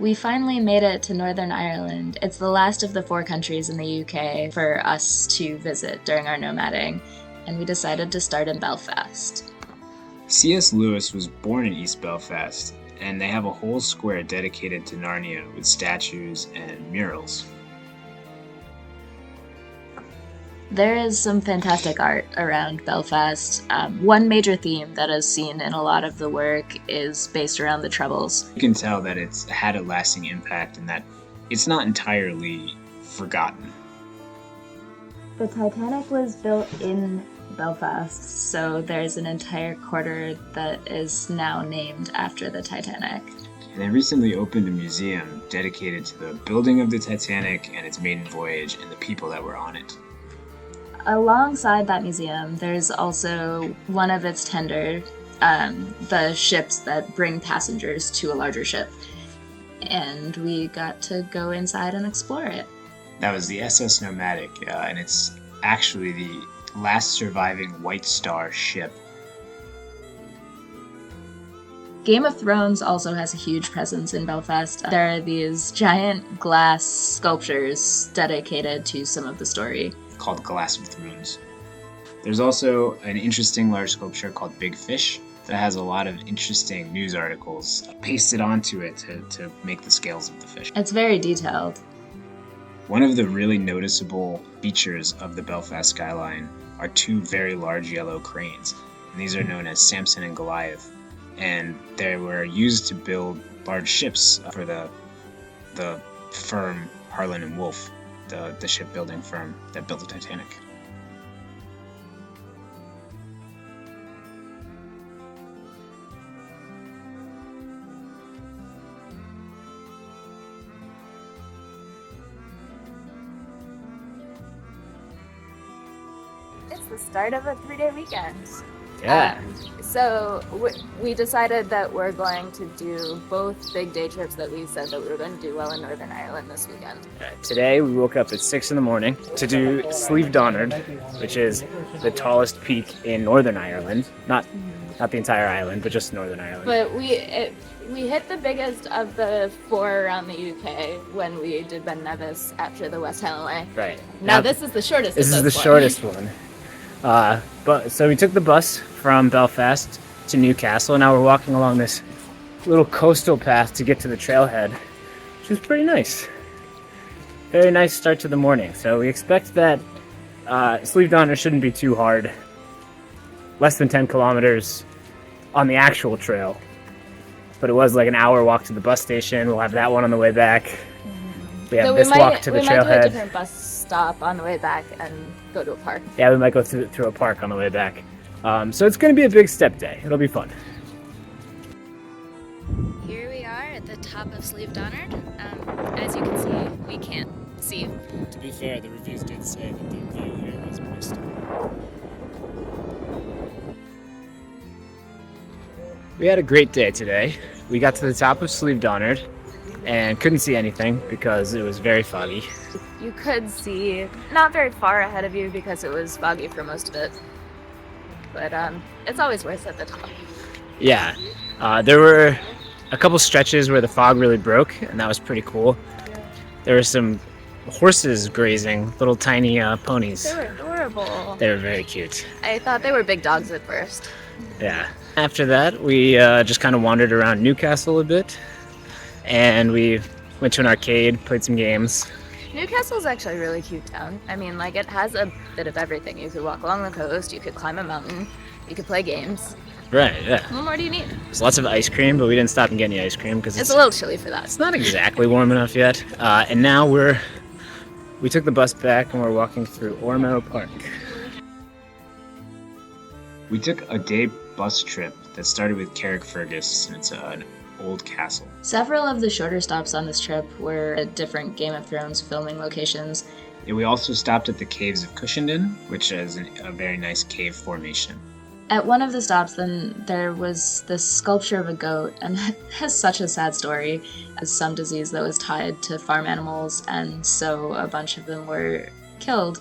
We finally made it to Northern Ireland. It's the last of the 4 countries in the UK for us to visit during our nomading, and we decided to start in Belfast. C.S. Lewis was born in East Belfast, and they have a whole square dedicated to Narnia with statues and murals. There is some fantastic art around Belfast. One major theme that is seen in a lot of the work is based around the Troubles. You can tell that it's had a lasting impact and that it's not entirely forgotten. The Titanic was built in Belfast, so there's an entire quarter that is now named after the Titanic. And they recently opened a museum dedicated to the building of the Titanic and its maiden voyage and the people that were on it. Alongside that museum, there's also one of its tender, the ships that bring passengers to a larger ship. And we got to go inside and explore it. That was the SS Nomadic, and it's actually the last surviving White Star ship. Game of Thrones also has a huge presence in Belfast. There are these giant glass sculptures dedicated to some of the story, Called Glass of Thrones. There's also an interesting large sculpture called Big Fish that has a lot of interesting news articles pasted onto it to make the scales of the fish. It's very detailed. One of the really noticeable features of the Belfast skyline are 2 very large yellow cranes, and these are known as Samson and Goliath, and they were used to build large ships for the firm Harland and Wolff, the shipbuilding firm that built the Titanic. It's the start of a 3-day weekend. Yeah. So we decided that we're going to do both big day trips that we said that we were going to do well in Northern Ireland this weekend. Today we woke up at 6 in the morning to do Slieve Donard, which is the tallest peak in Northern Ireland. Not the entire island, but just Northern Ireland. But we hit the biggest of the 4 around the UK when we did Ben Nevis after the West Highland Way. Right. Now this is the shortest. This of is those the 4. shortest one. But so we took the bus from Belfast to Newcastle, and now we're walking along this little coastal path to get to the trailhead, which is pretty nice. Very nice start to the morning. So we expect that Slieve Donard shouldn't be too hard. Less than 10 kilometers on the actual trail, but it was like an hour walk to the bus station. We'll have that one on the way back. We have this walk to the we might do a trailhead. different bus stop on the way back and go to a park. Yeah, we might go through a park on the way back. So it's going to be a big step day. It'll be fun. Here we are at the top of Slieve Donard. As you can see, we can't see. To be fair, the reviews did say that the view here was mystical. We had a great day today. We got to the top of Slieve Donard and couldn't see anything because it was very foggy. You could see not very far ahead of you because it was foggy for most of it. But it's always worth it at the top. Yeah, there were a couple stretches where the fog really broke, and that was pretty cool. There were some horses grazing, little tiny ponies. They were adorable. They were very cute. I thought they were big dogs at first. Yeah. After that, we just kind of wandered around Newcastle a bit, and we went to an arcade, played some games. Newcastle's actually a really cute town. I mean, like, it has a bit of everything. You could walk along the coast, you could climb a mountain, you could play games. Right, yeah. What more do you need? There's lots of ice cream, but we didn't stop and get any ice cream because It's a little chilly for that. it's not exactly warm enough yet. And now we took the bus back and we're walking through Ormeau Park. We took a day bus trip that started with Carrickfergus, and it's an old castle. Several of the shorter stops on this trip were at different Game of Thrones filming locations. And we also stopped at the Caves of Cushenden, which is a very nice cave formation. At one of the stops, then, there was this sculpture of a goat, and it has such a sad story, as some disease that was tied to farm animals, and so a bunch of them were killed.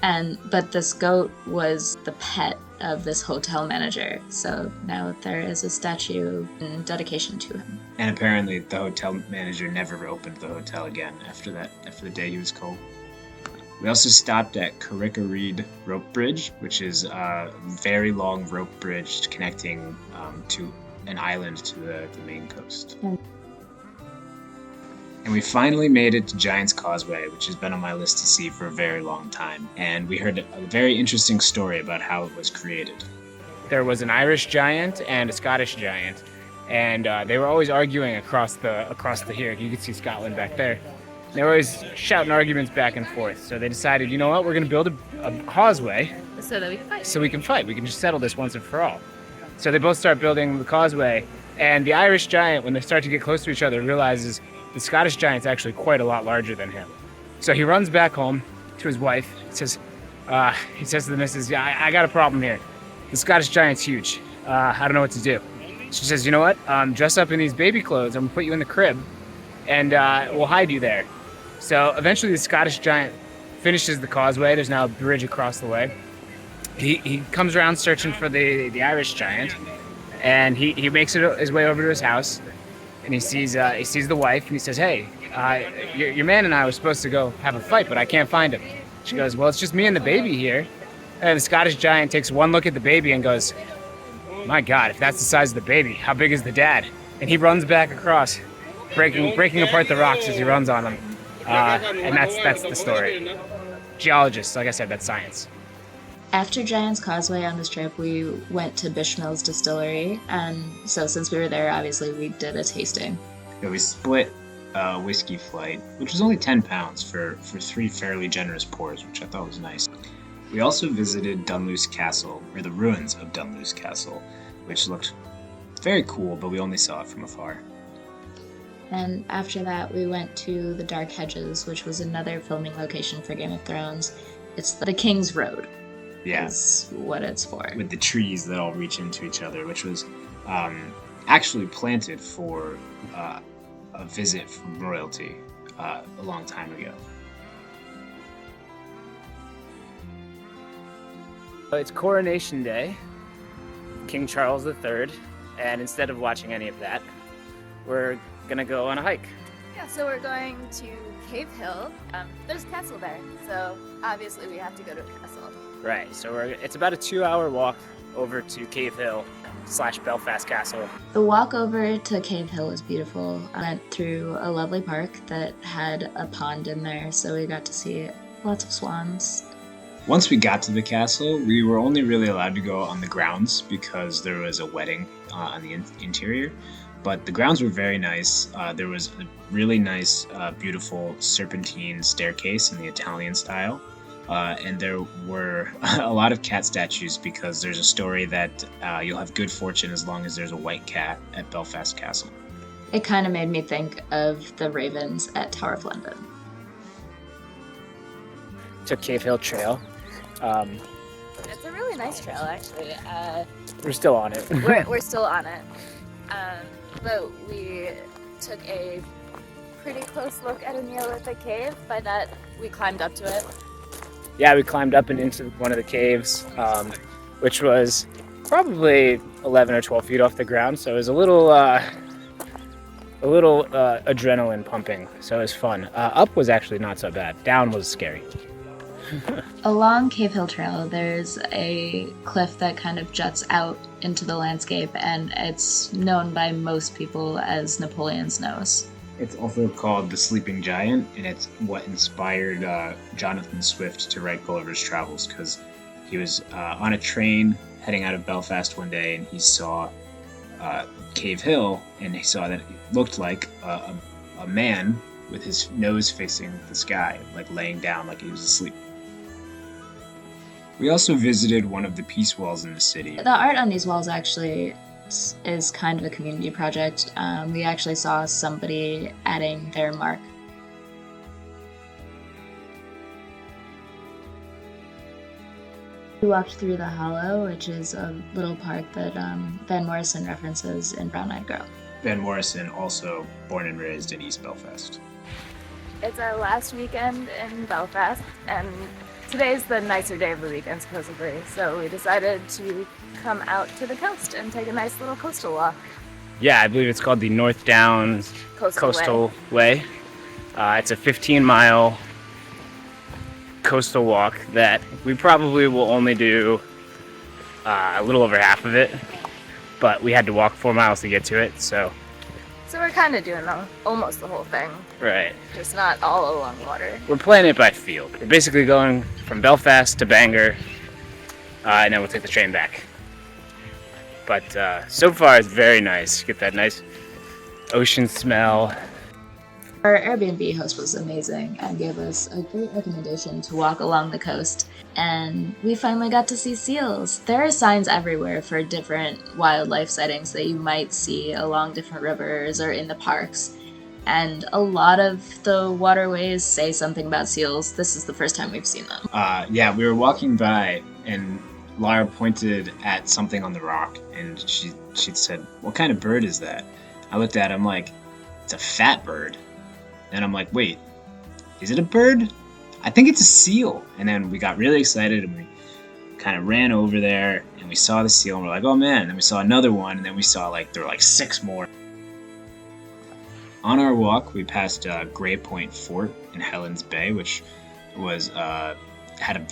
But this goat was the pet of this hotel manager. So now there is a statue in dedication to him. And apparently the hotel manager never opened the hotel again after the day he was killed. We also stopped at Carrick-a-Reed Rope Bridge, which is a very long rope bridge connecting to an island to the main coast. And we finally made it to Giant's Causeway, which has been on my list to see for a very long time. And we heard a very interesting story about how it was created. There was an Irish giant and a Scottish giant, and they were always arguing across the here. You can see Scotland back there. They were always shouting arguments back and forth. So they decided, you know what, we're going to build a causeway So that we can fight. so we can fight. We can just settle this once and for all. So they both start building the causeway, and the Irish giant, when they start to get close to each other, realizes the Scottish giant's actually quite a lot larger than him. So he runs back home to his wife. He says to the missus, yeah, I got a problem here. The Scottish giant's huge. I don't know what to do. She says, you know what? Dress up in these baby clothes. I'm gonna put you in the crib, and we'll hide you there. So eventually the Scottish giant finishes the causeway. There's now a bridge across the way. He comes around searching for the Irish giant, and he makes his way over to his house, and he sees the wife, and he says, hey, your man and I were supposed to go have a fight, but I can't find him. She goes, well, it's just me and the baby here. And the Scottish giant takes one look at the baby and goes, my God, if that's the size of the baby, how big is the dad? And he runs back across, breaking apart the rocks as he runs on them. And that's the story. Geologists, like I said, that's science. After Giant's Causeway on this trip, we went to Bishmill's distillery, and so since we were there, obviously we did a tasting. Yeah, we split a whiskey flight, which was only 10 pounds for 3 fairly generous pours, which I thought was nice. We also visited Dunluce Castle, or the ruins of Dunluce Castle, which looked very cool, but we only saw it from afar. And after that, we went to the Dark Hedges, which was another filming location for Game of Thrones. It's the King's Road. Yeah. Is what it's for. With the trees that all reach into each other, which was actually planted for a visit from royalty a long time ago. It's Coronation Day, King Charles III, and instead of watching any of that, we're gonna go on a hike. Yeah, so we're going to Cave Hill. There's a castle there, so obviously we have to go to a castle. Right, so it's about a 2-hour walk over to Cave Hill / Belfast Castle. The walk over to Cave Hill was beautiful. I went through a lovely park that had a pond in there, so we got to see lots of swans. Once we got to the castle, we were only really allowed to go on the grounds because there was a wedding on the interior. But the grounds were very nice. There was a really nice, beautiful serpentine staircase in the Italian style. And there were a lot of cat statues because there's a story that you'll have good fortune as long as there's a white cat at Belfast Castle. It kind of made me think of the ravens at Tower of London. Took Cave Hill Trail. It's a really nice trail, actually. We're still on it. we're still on it. But we took a pretty close look at a Neolithic cave. By that, we climbed up to it. Yeah, we climbed up and into one of the caves, which was probably 11 or 12 feet off the ground. So it was a little adrenaline pumping. So it was fun. Up was actually not so bad. Down was scary. Along Cave Hill Trail, there's a cliff that kind of juts out into the landscape, and it's known by most people as Napoleon's Nose. It's also called the Sleeping Giant, and it's what inspired Jonathan Swift to write Gulliver's Travels, because he was on a train heading out of Belfast one day, and he saw Cave Hill, and he saw that it looked like a man with his nose facing the sky, like laying down like he was asleep. We also visited one of the peace walls in the city. The art on these walls actually is kind of a community project. We actually saw somebody adding their mark. We walked through the Hollow, which is a little park that Van Morrison references in Brown Eyed Girl. Van Morrison, also born and raised in East Belfast. It's our last weekend in Belfast, and today's the nicer day of the weekend, supposedly. So we decided to come out to the coast and take a nice little coastal walk. Yeah, I believe it's called the North Downs Coastal Way. It's a 15-mile coastal walk that we probably will only do a little over half of it, but we had to walk 4 miles to get to it, so. So we're kind of doing almost the whole thing, Right. just not all along water. We're playing it by field. We're basically going from Belfast to Bangor, and then we'll take the train back. But so far it's very nice. Get that nice ocean smell. Our Airbnb host was amazing and gave us a great recommendation to walk along the coast, and we finally got to see seals. There are signs everywhere for different wildlife sightings that you might see along different rivers or in the parks, and a lot of the waterways say something about seals. This is the first time we've seen them. Yeah, we were walking by and Lara pointed at something on the rock and she said, "What kind of bird is that?" I looked at him like, "It's a fat bird." And I'm like, "Wait, is it a bird? I think it's a seal." And then we got really excited and we kind of ran over there and we saw the seal and we're like, "Oh man." And then we saw another one and then we saw there were 6 more. On our walk, we passed Grey Point Fort in Helens Bay, which was had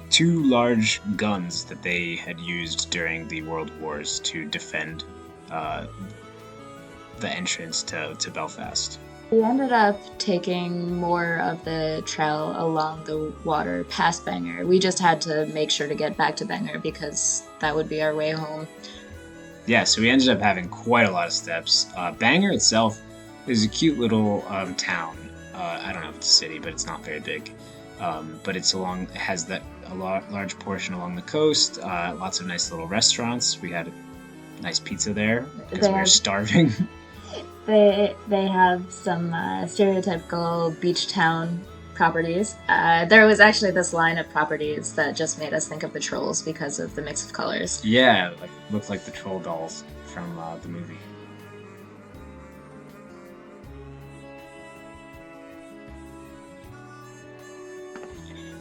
two large guns that they had used during the World Wars to defend the entrance to Belfast. We ended up taking more of the trail along the water past Bangor. We just had to make sure to get back to Bangor because that would be our way home. Yeah, so we ended up having quite a lot of steps. Bangor itself is a cute little town. I don't know if it's a city, but it's not very big. But it has a large portion along the coast. Lots of nice little restaurants. We had a nice pizza there because we were starving. They have some stereotypical beach town properties. There was actually this line of properties that just made us think of the Trolls because of the mix of colors. Yeah, looked like the troll dolls from the movie.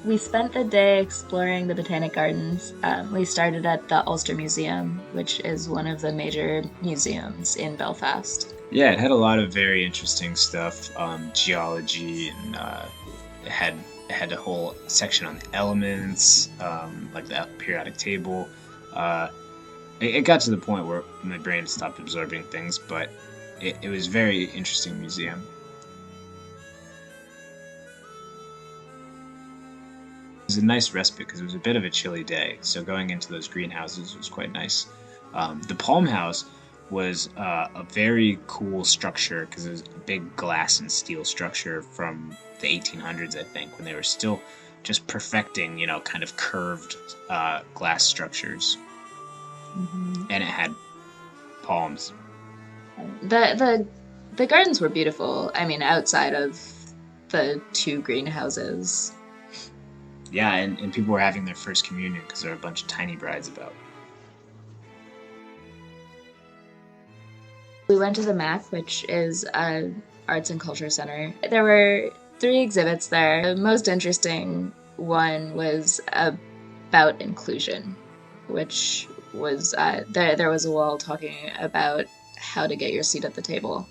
We spent the day exploring the Botanic Gardens. We started at the Ulster Museum, which is one of the major museums in Belfast. Yeah, it had a lot of very interesting stuff, geology, and it had a whole section on the elements, like the periodic table. It got to the point where my brain stopped absorbing things, but it was a very interesting museum. It was a nice respite because it was a bit of a chilly day, so going into those greenhouses was quite nice. The Palm House was a very cool structure because it was a big glass and steel structure from the 1800s, I think, when they were still just perfecting, kind of curved glass structures. Mm-hmm. And it had palms. The gardens were beautiful. I mean, outside of the 2 greenhouses. Yeah, and people were having their first communion because there were a bunch of tiny brides about. We went to the MAC, which is an arts and culture center. There were 3 exhibits there. The most interesting one was about inclusion, which was there was a wall talking about how to get your seat at the table.